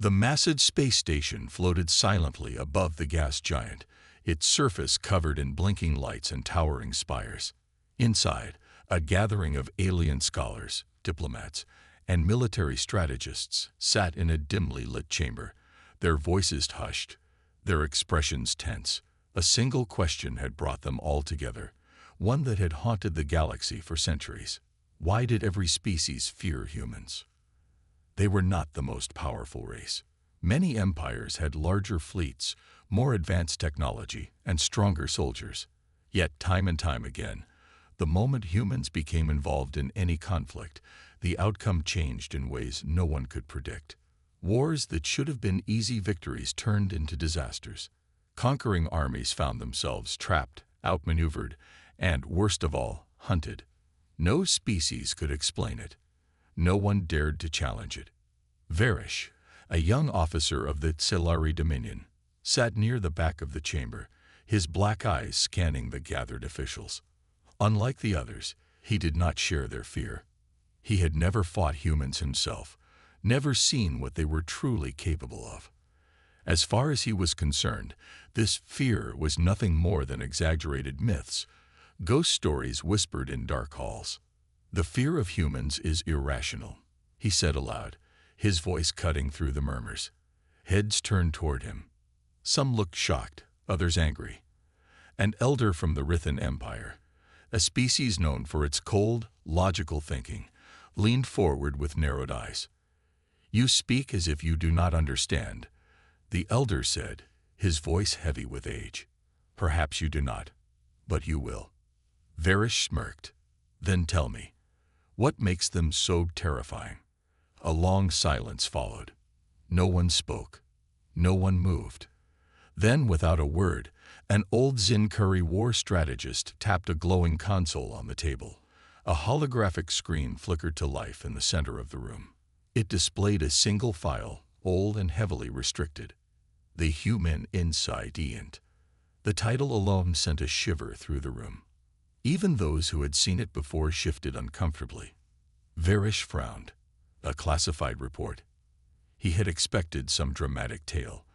The massive space station floated silently above the gas giant, its surface covered in blinking lights and towering spires. Inside, a gathering of alien scholars, diplomats, and military strategists sat in a dimly lit chamber, their voices hushed, their expressions tense. A single question had brought them all together, one that had haunted the galaxy for centuries. Why did every species fear humans? They were not the most powerful race. Many empires had larger fleets, more advanced technology, and stronger soldiers. Yet time and time again, the moment humans became involved in any conflict, the outcome changed in ways no one could predict. Wars that should have been easy victories turned into disasters. Conquering armies found themselves trapped, outmaneuvered, and, worst of all, hunted. No species could explain it. No one dared to challenge it. Varish, a young officer of the Celari Dominion, sat near the back of the chamber, his black eyes scanning the gathered officials. Unlike the others, he did not share their fear. He had never fought humans himself, never seen what they were truly capable of. As far as he was concerned, this fear was nothing more than exaggerated myths, ghost stories whispered in dark halls. "The fear of humans is irrational," he said aloud, his voice cutting through the murmurs. Heads turned toward him. Some looked shocked, others angry. An elder from the Rithan Empire, a species known for its cold, logical thinking, leaned forward with narrowed eyes. "You speak as if you do not understand," the elder said, his voice heavy with age. "Perhaps you do not, but you will." Varish smirked. "Then tell me, what makes them so terrifying?" A long silence followed. No one spoke. No one moved. Then, without a word, an old Zinkuri war strategist tapped a glowing console on the table. A holographic screen flickered to life in the center of the room. It displayed a single file, old and heavily restricted. "The Human Incident." The title alone sent a shiver through the room. Even those who had seen it before shifted uncomfortably. Varish frowned. A classified report. He had expected some dramatic tale,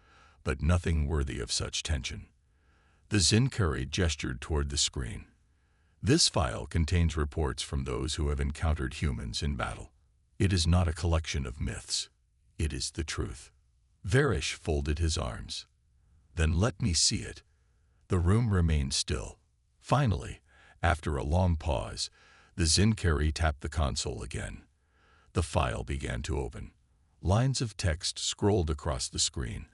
but nothing worthy of such tension. The Zinkuri gestured toward the screen. "This file contains reports from those who have encountered humans in battle. It is not a collection of myths. It is the truth." Varish folded his arms. "Then let me see it." The room remained still. Finally, after a long pause, the Zinkuri tapped the console again. The file began to open. Lines of text scrolled across the screen.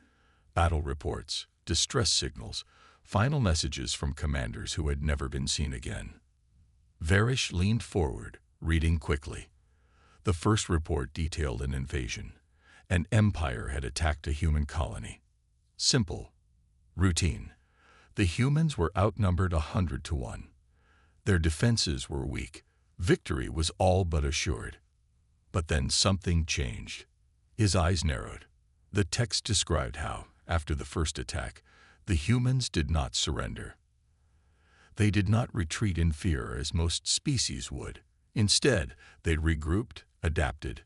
Battle reports, distress signals, final messages from commanders who had never been seen again. Varish leaned forward, reading quickly. The first report detailed an invasion. An empire had attacked a human colony. Simple. Routine. The humans were outnumbered 100-1. Their defenses were weak. Victory was all but assured. But then something changed. His eyes narrowed. The text described how, after the first attack, the humans did not surrender. They did not retreat in fear as most species would. Instead, they regrouped, adapted,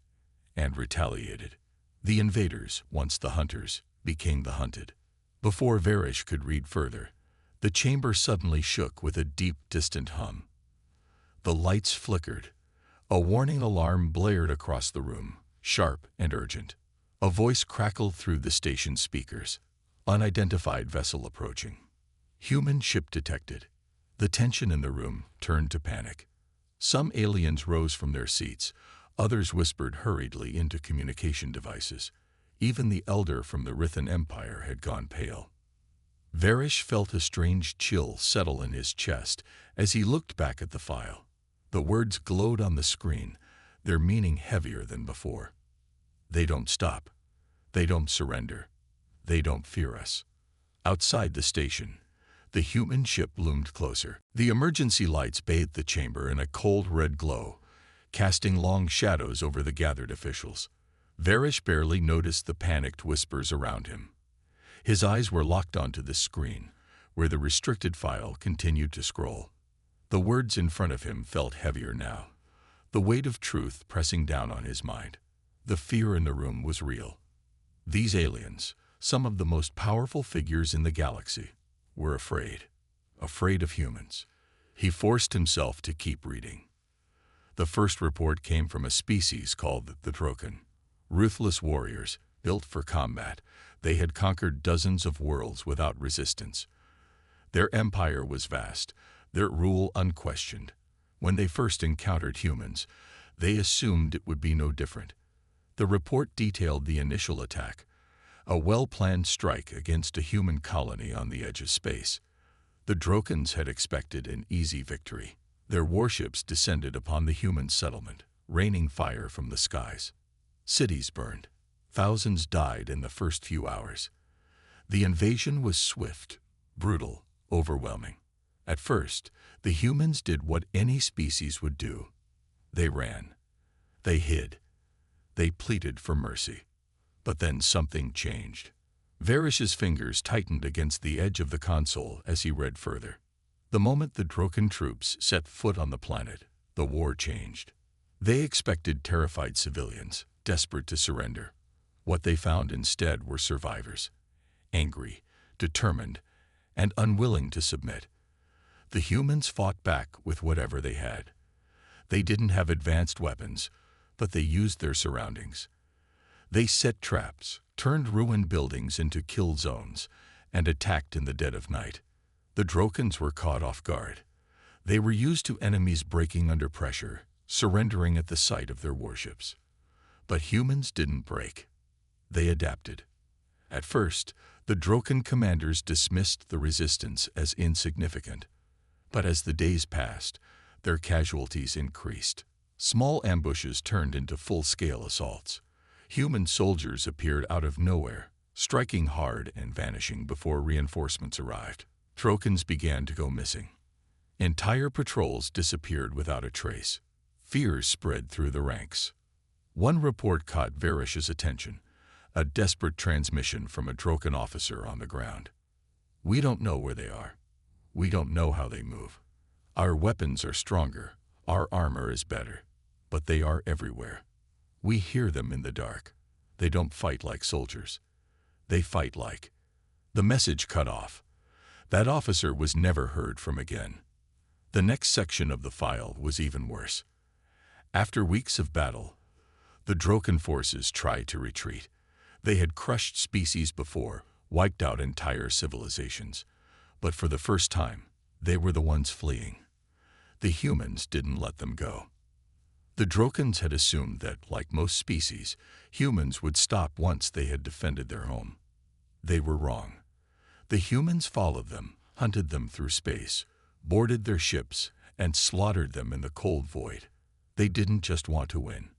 and retaliated. The invaders, once the hunters, became the hunted. Before Varish could read further, the chamber suddenly shook with a deep, distant hum. The lights flickered. A warning alarm blared across the room, sharp and urgent. A voice crackled through the station speakers. "Unidentified vessel approaching. Human ship detected." The tension in the room turned to panic. Some aliens rose from their seats. Others whispered hurriedly into communication devices. Even the elder from the Rithan Empire had gone pale. Varish felt a strange chill settle in his chest as he looked back at the file. The words glowed on the screen, their meaning heavier than before. "They don't stop. They don't surrender. They don't fear us." Outside the station, the human ship loomed closer. The emergency lights bathed the chamber in a cold red glow, casting long shadows over the gathered officials. Varish barely noticed the panicked whispers around him. His eyes were locked onto the screen, where the restricted file continued to scroll. The words in front of him felt heavier now, the weight of truth pressing down on his mind. The fear in the room was real. These aliens, some of the most powerful figures in the galaxy, were afraid of humans. He forced himself to keep reading. The first report came from a species called the Droken. Ruthless warriors, built for combat, they had conquered dozens of worlds without resistance. Their empire was vast, their rule unquestioned. When they first encountered humans, they assumed it would be no different. The report detailed the initial attack, a well-planned strike against a human colony on the edge of space. The Drokans had expected an easy victory. Their warships descended upon the human settlement, raining fire from the skies. Cities burned. Thousands died in the first few hours. The invasion was swift, brutal, overwhelming. At first, the humans did what any species would do. They ran. They hid. They pleaded for mercy. But then something changed. Varish's fingers tightened against the edge of the console as he read further. The moment the Droken troops set foot on the planet, the war changed. They expected terrified civilians, desperate to surrender. What they found instead were survivors, angry, determined, and unwilling to submit. The humans fought back with whatever they had. They didn't have advanced weapons, but they used their surroundings. They set traps, turned ruined buildings into kill zones, and attacked in the dead of night. The Drokans were caught off guard. They were used to enemies breaking under pressure, surrendering at the sight of their warships. But humans didn't break. They adapted. At first, the Droken commanders dismissed the resistance as insignificant. But as the days passed, their casualties increased. Small ambushes turned into full-scale assaults. Human soldiers appeared out of nowhere, striking hard and vanishing before reinforcements arrived. Drokans began to go missing. Entire patrols disappeared without a trace. Fears spread through the ranks. One report caught Varish's attention, a desperate transmission from a Droken officer on the ground. "We don't know where they are. We don't know how they move. Our weapons are stronger, our armor is better, but they are everywhere. We hear them in the dark. They don't fight like soldiers. They fight like..." The message cut off. That officer was never heard from again. The next section of the file was even worse. After weeks of battle, the Droken forces tried to retreat. They had crushed species before, wiped out entire civilizations. But for the first time, they were the ones fleeing. The humans didn't let them go. The Drokans had assumed that, like most species, humans would stop once they had defended their home. They were wrong. The humans followed them, hunted them through space, boarded their ships, and slaughtered them in the cold void. They didn't just want to win.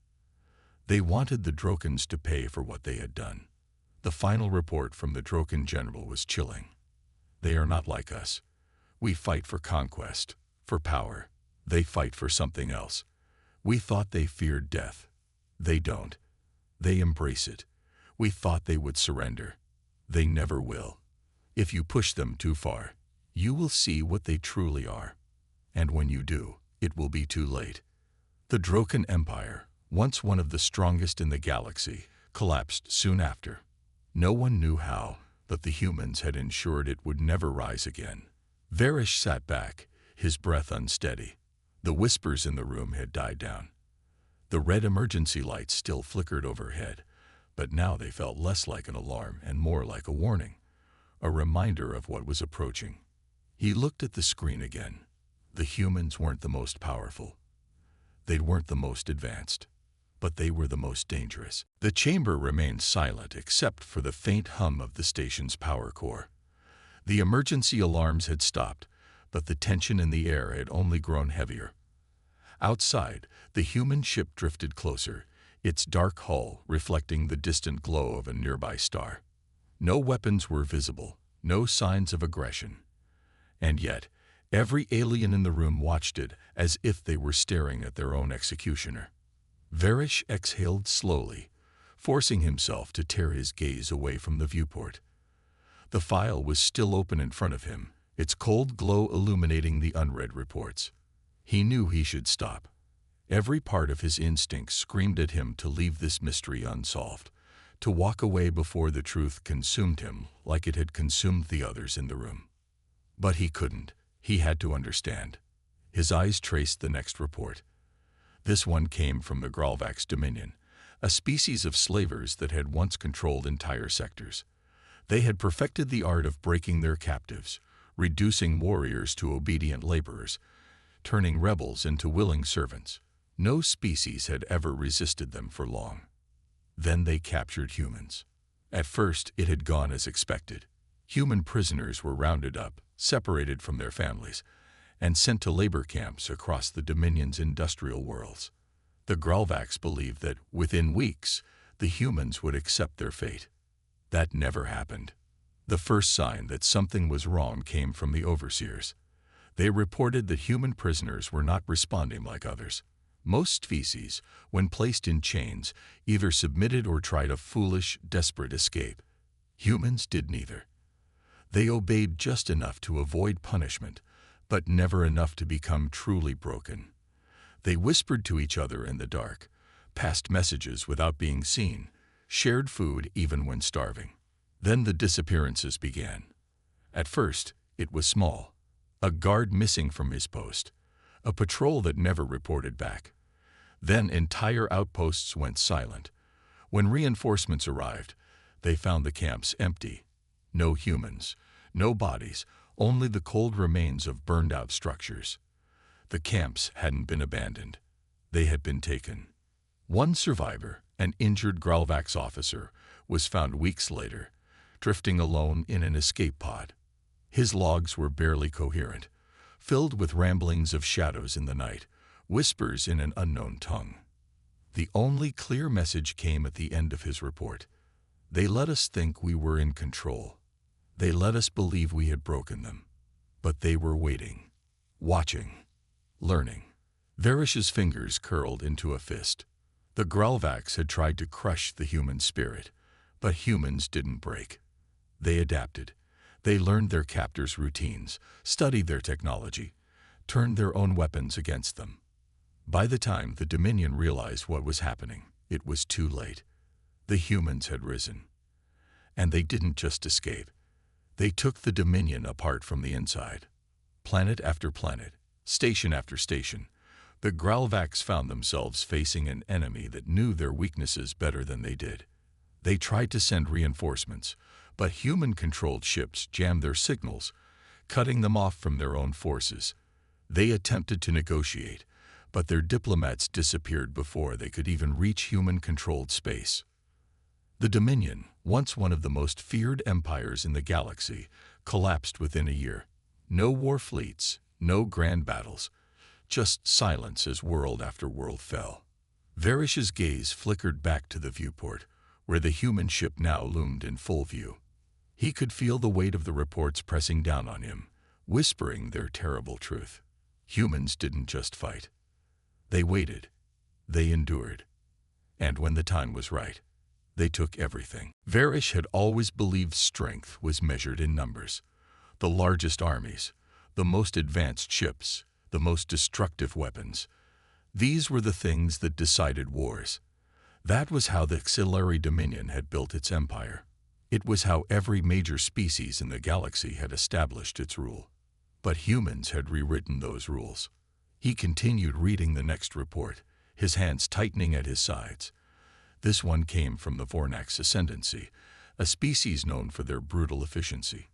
They wanted the Drokans to pay for what they had done. The final report from the Droken general was chilling. "They are not like us. We fight for conquest, for power. They fight for something else. We thought they feared death. They don't. They embrace it. We thought they would surrender. They never will. If you push them too far, you will see what they truly are. And when you do, it will be too late." The Droken Empire, once one of the strongest in the galaxy, collapsed soon after. No one knew how, but the humans had ensured it would never rise again. Varish sat back, his breath unsteady. The whispers in the room had died down. The red emergency lights still flickered overhead, but now they felt less like an alarm and more like a warning, a reminder of what was approaching. He looked at the screen again. The humans weren't the most powerful. They weren't the most advanced, but they were the most dangerous. The chamber remained silent except for the faint hum of the station's power core. The emergency alarms had stopped, but the tension in the air had only grown heavier. Outside, the human ship drifted closer, its dark hull reflecting the distant glow of a nearby star. No weapons were visible, no signs of aggression. And yet, every alien in the room watched it as if they were staring at their own executioner. Varish exhaled slowly, forcing himself to tear his gaze away from the viewport. The file was still open in front of him, its cold glow illuminating the unread reports. He knew he should stop. Every part of his instinct screamed at him to leave this mystery unsolved, to walk away before the truth consumed him like it had consumed the others in the room. But he couldn't. He had to understand. His eyes traced the next report. This one came from the Gralvax Dominion, a species of slavers that had once controlled entire sectors. They had perfected the art of breaking their captives, reducing warriors to obedient laborers, turning rebels into willing servants. No species had ever resisted them for long. Then they captured humans. At first, it had gone as expected. Human prisoners were rounded up, separated from their families, and sent to labor camps across the Dominion's industrial worlds. The Gralvax believed that, within weeks, the humans would accept their fate. That never happened. The first sign that something was wrong came from the overseers. They reported that human prisoners were not responding like others. Most species, when placed in chains, either submitted or tried a foolish, desperate escape. Humans did neither. They obeyed just enough to avoid punishment, but never enough to become truly broken. They whispered to each other in the dark, passed messages without being seen, shared food even when starving. Then the disappearances began. At first, it was small. A guard missing from his post. A patrol that never reported back. Then entire outposts went silent. When reinforcements arrived, they found the camps empty. No humans, no bodies, only the cold remains of burned-out structures. The camps hadn't been abandoned. They had been taken. One survivor, an injured Gralvax officer, was found weeks later, drifting alone in an escape pod. His logs were barely coherent, filled with ramblings of shadows in the night, whispers in an unknown tongue. The only clear message came at the end of his report. They let us think we were in control. They let us believe we had broken them. But they were waiting, watching, learning. Varish's fingers curled into a fist. The Gralvax had tried to crush the human spirit, but humans didn't break. They adapted. They learned their captors' routines, studied their technology, turned their own weapons against them. By the time the Dominion realized what was happening, it was too late. The humans had risen. And they didn't just escape. They took the Dominion apart from the inside. Planet after planet, station after station, the Gralvax found themselves facing an enemy that knew their weaknesses better than they did. They tried to send reinforcements, but human-controlled ships jammed their signals, cutting them off from their own forces. They attempted to negotiate, but their diplomats disappeared before they could even reach human-controlled space. The Dominion, once one of the most feared empires in the galaxy, collapsed within a year. No war fleets, no grand battles, just silence as world after world fell. Varish's gaze flickered back to the viewport, where the human ship now loomed in full view. He could feel the weight of the reports pressing down on him, whispering their terrible truth. Humans didn't just fight. They waited. They endured. And when the time was right, they took everything. Varish had always believed strength was measured in numbers. The largest armies, the most advanced ships, the most destructive weapons. These were the things that decided wars. That was how the Xilari Dominion had built its empire. It was how every major species in the galaxy had established its rule. But humans had rewritten those rules. He continued reading the next report, his hands tightening at his sides. This one came from the Vornax Ascendancy, a species known for their brutal efficiency.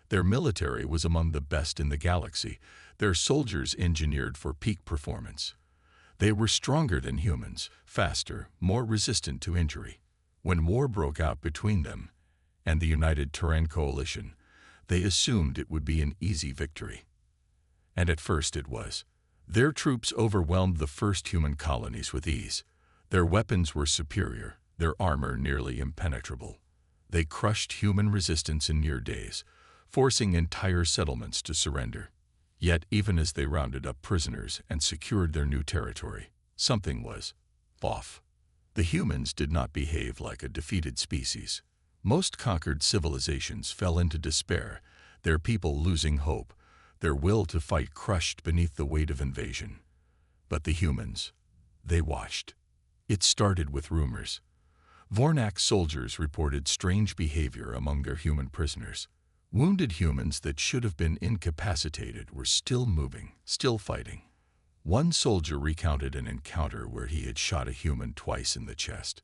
Their military was among the best in the galaxy, their soldiers engineered for peak performance. They were stronger than humans, faster, more resistant to injury. When war broke out between them and the United Terran Coalition, they assumed it would be an easy victory. And at first it was. Their troops overwhelmed the first human colonies with ease. Their weapons were superior, their armor nearly impenetrable. They crushed human resistance in mere days, forcing entire settlements to surrender. Yet even as they rounded up prisoners and secured their new territory, something was off. The humans did not behave like a defeated species. Most conquered civilizations fell into despair, their people losing hope, their will to fight crushed beneath the weight of invasion. But the humans, they watched. It started with rumors. Vornak soldiers reported strange behavior among their human prisoners. Wounded humans that should have been incapacitated were still moving, still fighting. One soldier recounted an encounter where he had shot a human twice in the chest.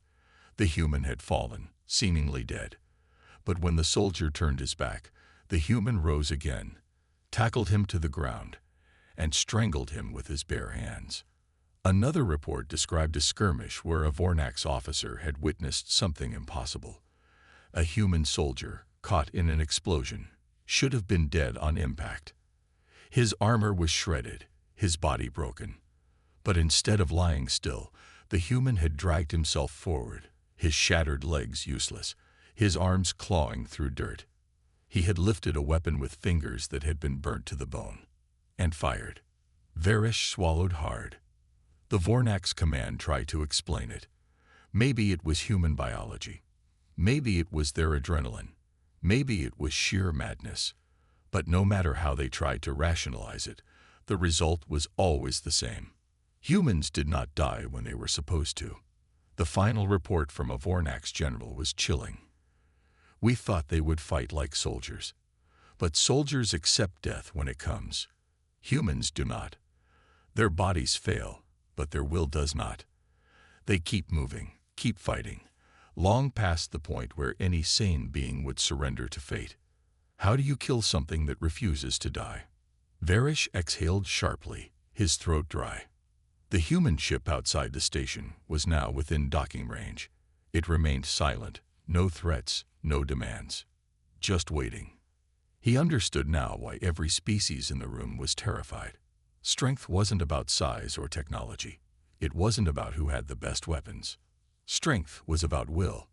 The human had fallen, seemingly dead. But when the soldier turned his back, the human rose again, tackled him to the ground, and strangled him with his bare hands. Another report described a skirmish where a Vornak's officer had witnessed something impossible. A human soldier, caught in an explosion, should have been dead on impact. His armor was shredded, his body broken. But instead of lying still, the human had dragged himself forward, his shattered legs useless, his arms clawing through dirt. He had lifted a weapon with fingers that had been burnt to the bone, and fired. Varish swallowed hard. The Vornak's command tried to explain it. Maybe it was human biology. Maybe it was their adrenaline. Maybe it was sheer madness. But no matter how they tried to rationalize it, the result was always the same. Humans did not die when they were supposed to. The final report from a Vornak's general was chilling. We thought they would fight like soldiers. But soldiers accept death when it comes. Humans do not. Their bodies fail, but their will does not. They keep moving, keep fighting, long past the point where any sane being would surrender to fate. How do you kill something that refuses to die? Varish exhaled sharply, his throat dry. The human ship outside the station was now within docking range. It remained silent, no threats, no demands. Just waiting. He understood now why every species in the room was terrified. Strength wasn't about size or technology. It wasn't about who had the best weapons. Strength was about will,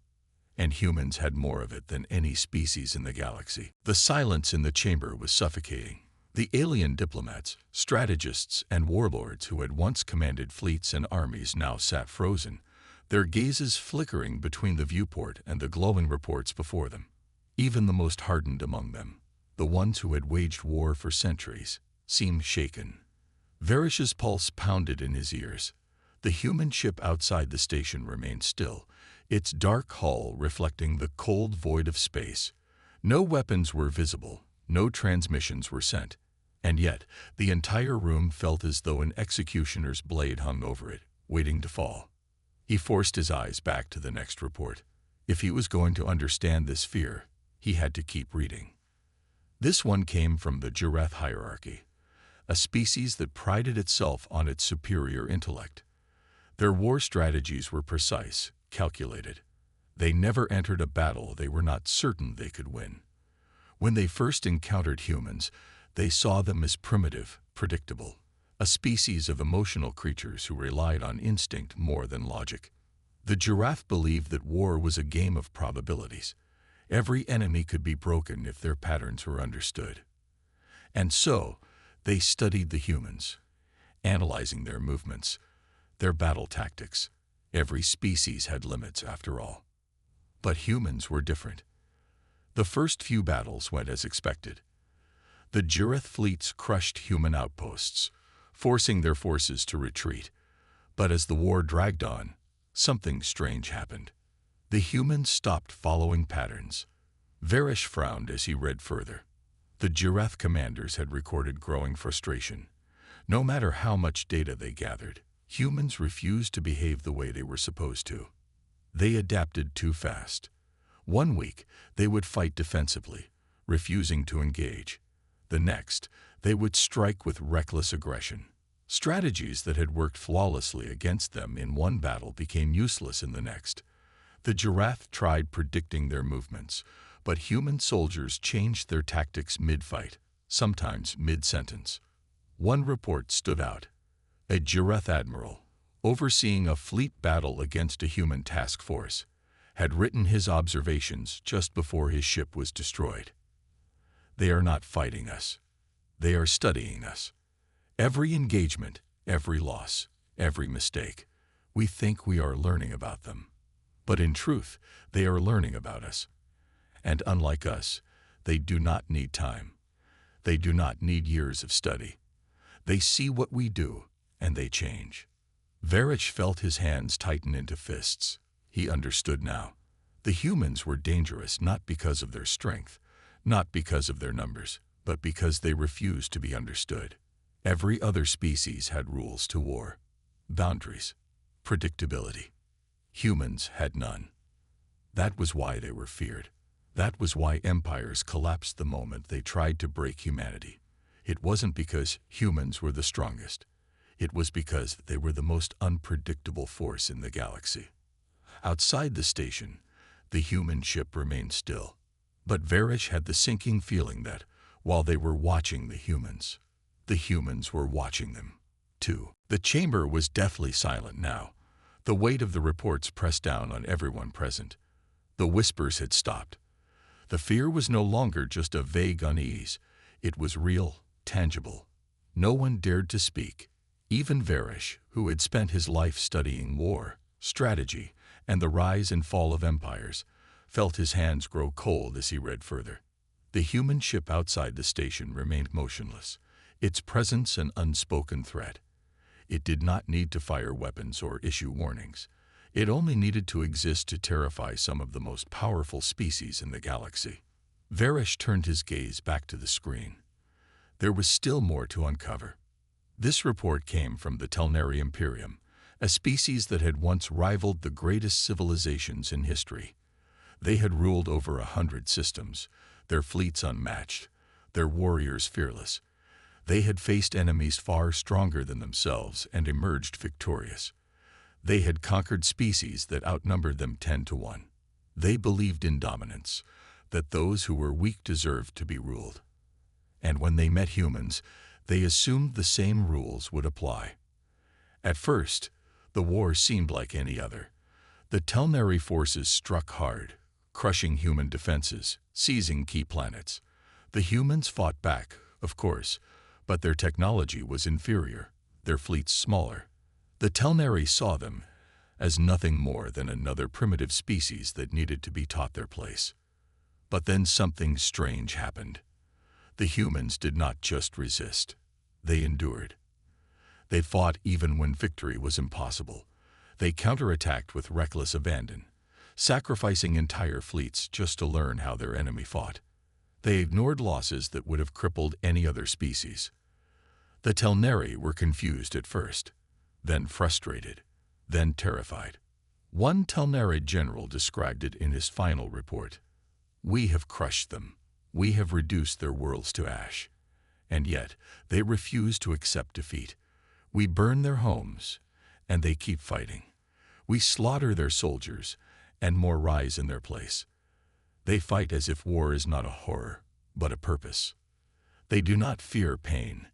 and humans had more of it than any species in the galaxy. The silence in the chamber was suffocating. The alien diplomats, strategists, and warlords who had once commanded fleets and armies now sat frozen, their gazes flickering between the viewport and the glowing reports before them. Even the most hardened among them, the ones who had waged war for centuries, seemed shaken. Varish's pulse pounded in his ears. The human ship outside the station remained still, its dark hull reflecting the cold void of space. No weapons were visible, no transmissions were sent, and yet the entire room felt as though an executioner's blade hung over it, waiting to fall. He forced his eyes back to the next report. If he was going to understand this fear, he had to keep reading. This one came from the Giraffe hierarchy, a species that prided itself on its superior intellect. Their war strategies were precise, calculated. They never entered a battle they were not certain they could win. When they first encountered humans, they saw them as primitive, predictable, a species of emotional creatures who relied on instinct more than logic. The giraffe believed that war was a game of probabilities. Every enemy could be broken if their patterns were understood. And so, they studied the humans, analyzing their movements, their battle tactics. Every species had limits, after all. But humans were different. The first few battles went as expected. The Giraffe fleets crushed human outposts, forcing their forces to retreat. But as the war dragged on, something strange happened. The humans stopped following patterns. Varish frowned as he read further. The Giraffe commanders had recorded growing frustration. No matter how much data they gathered, humans refused to behave the way they were supposed to. They adapted too fast. One week, they would fight defensively, refusing to engage. The next, they would strike with reckless aggression. Strategies that had worked flawlessly against them in one battle became useless in the next. The giraffe tried predicting their movements, but human soldiers changed their tactics mid-fight, sometimes mid-sentence. One report stood out. A giraffe admiral, overseeing a fleet battle against a human task force, had written his observations just before his ship was destroyed. They are not fighting us. They are studying us. Every engagement, every loss, every mistake, we think we are learning about them. But in truth, they are learning about us. And unlike us, they do not need time. They do not need years of study. They see what we do, and they change. Varish felt his hands tighten into fists. He understood now. The humans were dangerous not because of their strength, not because of their numbers, but because they refused to be understood. Every other species had rules to war, boundaries, predictability. Humans had none. That was why they were feared. That was why empires collapsed the moment they tried to break humanity. It wasn't because humans were the strongest. It was because they were the most unpredictable force in the galaxy. Outside the station, the human ship remained still. But Varish had the sinking feeling that, while they were watching the humans were watching them, too. The chamber was deathly silent now. The weight of the reports pressed down on everyone present. The whispers had stopped. The fear was no longer just a vague unease. It was real, tangible. No one dared to speak. Even Varish, who had spent his life studying war, strategy, and the rise and fall of empires, felt his hands grow cold as he read further. The human ship outside the station remained motionless, its presence an unspoken threat. It did not need to fire weapons or issue warnings. It only needed to exist to terrify some of the most powerful species in the galaxy. Varish turned his gaze back to the screen. There was still more to uncover. This report came from the Telnari Imperium, a species that had once rivaled the greatest civilizations in history. They had ruled over 100 systems, their fleets unmatched, their warriors fearless. They had faced enemies far stronger than themselves and emerged victorious. They had conquered species that outnumbered them 10 to 1. They believed in dominance, that those who were weak deserved to be ruled. And when they met humans, they assumed the same rules would apply. At first, the war seemed like any other. The Telnari forces struck hard, crushing human defenses, seizing key planets. The humans fought back, of course, but their technology was inferior, their fleets smaller. The Telnari saw them as nothing more than another primitive species that needed to be taught their place. But then something strange happened. The humans did not just resist. They endured. They fought even when victory was impossible. They counterattacked with reckless abandon, sacrificing entire fleets just to learn how their enemy fought. They ignored losses that would have crippled any other species. The Telnari were confused at first, then frustrated, then terrified. One Telnari general described it in his final report. "We have crushed them. We have reduced their worlds to ash. And yet, they refuse to accept defeat. We burn their homes, and they keep fighting. We slaughter their soldiers, and more rise in their place. They fight as if war is not a horror, but a purpose. They do not fear pain.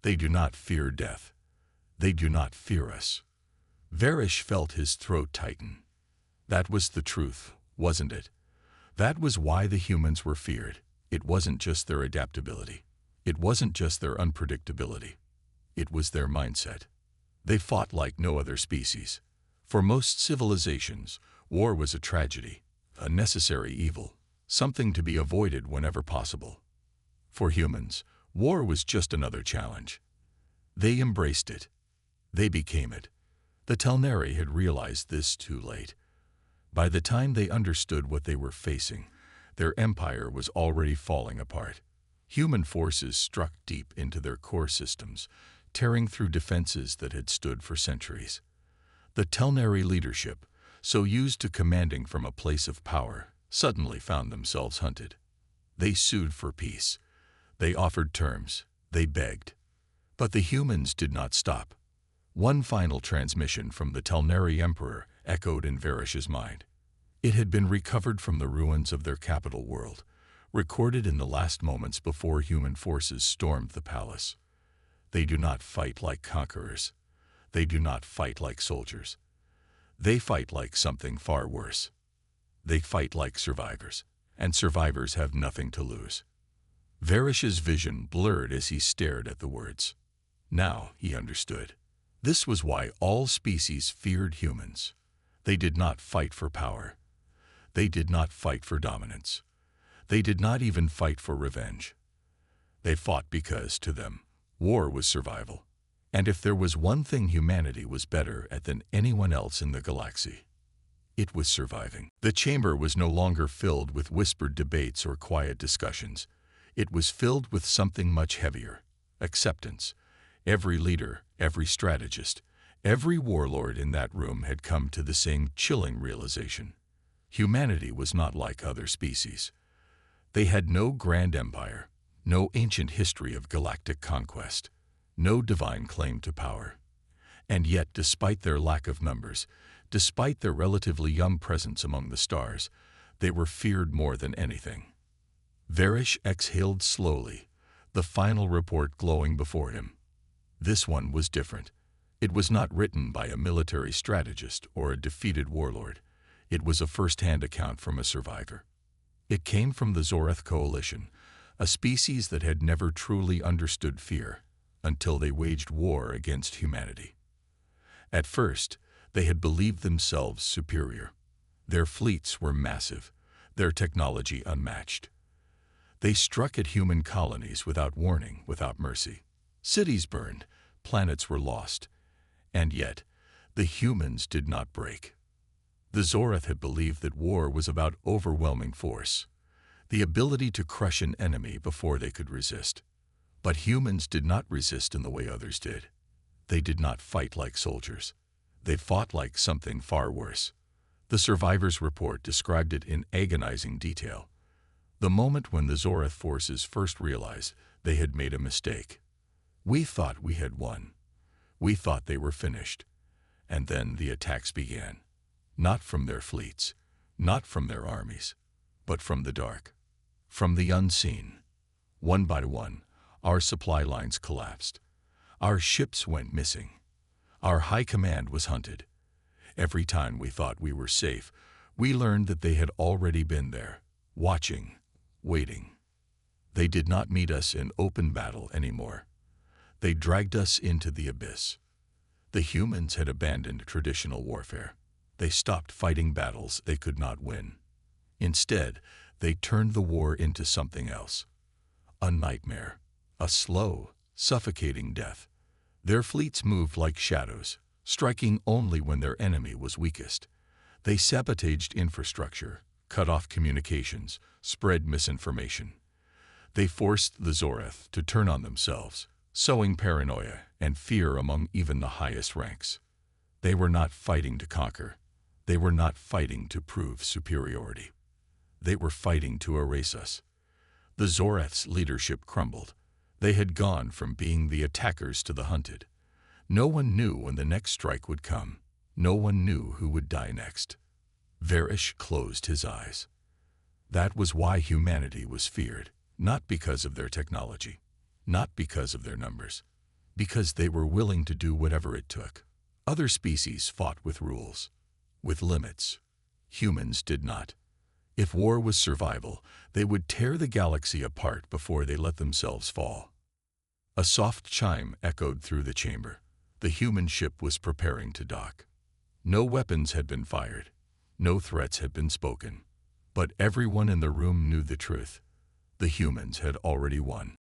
They do not fear death. They do not fear us." Varish felt his throat tighten. That was the truth, wasn't it? That was why the humans were feared. It wasn't just their adaptability. It wasn't just their unpredictability. It was their mindset. They fought like no other species. For most civilizations, war was a tragedy, a necessary evil, something to be avoided whenever possible. For humans, war was just another challenge. They embraced it. They became it. The Telnari had realized this too late. By the time they understood what they were facing, their empire was already falling apart. Human forces struck deep into their core systems, tearing through defenses that had stood for centuries. The Telnari leadership, so used to commanding from a place of power, suddenly found themselves hunted. They sued for peace. They offered terms. They begged. But the humans did not stop. One final transmission from the Telnari Emperor echoed in Varish's mind. It had been recovered from the ruins of their capital world, recorded in the last moments before human forces stormed the palace. They do not fight like conquerors. They do not fight like soldiers. They fight like something far worse. They fight like survivors, and survivors have nothing to lose. Varish's vision blurred as he stared at the words. Now he understood. This was why all species feared humans. They did not fight for power. They did not fight for dominance. They did not even fight for revenge. They fought because, to them, war was survival. And if there was one thing humanity was better at than anyone else in the galaxy, It was surviving. The chamber was no longer filled with whispered debates or quiet discussions. It was filled with something much heavier: acceptance. Every leader, every strategist, every warlord in that room had come to the same chilling realization. Humanity was not like other species. They had no grand empire, no ancient history of galactic conquest, no divine claim to power. And yet, despite their lack of numbers, despite their relatively young presence among the stars, they were feared more than anything. Varish exhaled slowly, the final report glowing before him. This one was different. It was not written by a military strategist or a defeated warlord. It was a first-hand account from a survivor. It came from the Zorath Coalition, a species that had never truly understood fear until they waged war against humanity. At first, they had believed themselves superior. Their fleets were massive, their technology unmatched. They struck at human colonies without warning, without mercy. Cities burned, planets were lost. And yet, the humans did not break. The Zorath had believed that war was about overwhelming force, the ability to crush an enemy before they could resist. But humans did not resist in the way others did. They did not fight like soldiers. They fought like something far worse. The survivors' report described it in agonizing detail. The moment when the Zorath forces first realized they had made a mistake. We thought we had won. We thought they were finished. And then the attacks began. Not from their fleets, not from their armies, but from the dark, from the unseen. One by one, our supply lines collapsed. Our ships went missing. Our high command was hunted. Every time we thought we were safe, we learned that they had already been there, watching, waiting. They did not meet us in open battle anymore. They dragged us into the abyss. The humans had abandoned traditional warfare. They stopped fighting battles they could not win. Instead, they turned the war into something else. A nightmare, a slow, suffocating death. Their fleets moved like shadows, striking only when their enemy was weakest. They sabotaged infrastructure, cut off communications, spread misinformation. They forced the Zorath to turn on themselves, sowing paranoia and fear among even the highest ranks. They were not fighting to conquer. They were not fighting to prove superiority. They were fighting to erase us. The Zorath's leadership crumbled. They had gone from being the attackers to the hunted. No one knew when the next strike would come. No one knew who would die next. Varish closed his eyes. That was why humanity was feared, not because of their technology, not because of their numbers, because they were willing to do whatever it took. Other species fought with rules, with limits. Humans did not. If war was survival, they would tear the galaxy apart before they let themselves fall. A soft chime echoed through the chamber. The human ship was preparing to dock. No weapons had been fired. No threats had been spoken. But everyone in the room knew the truth. The humans had already won.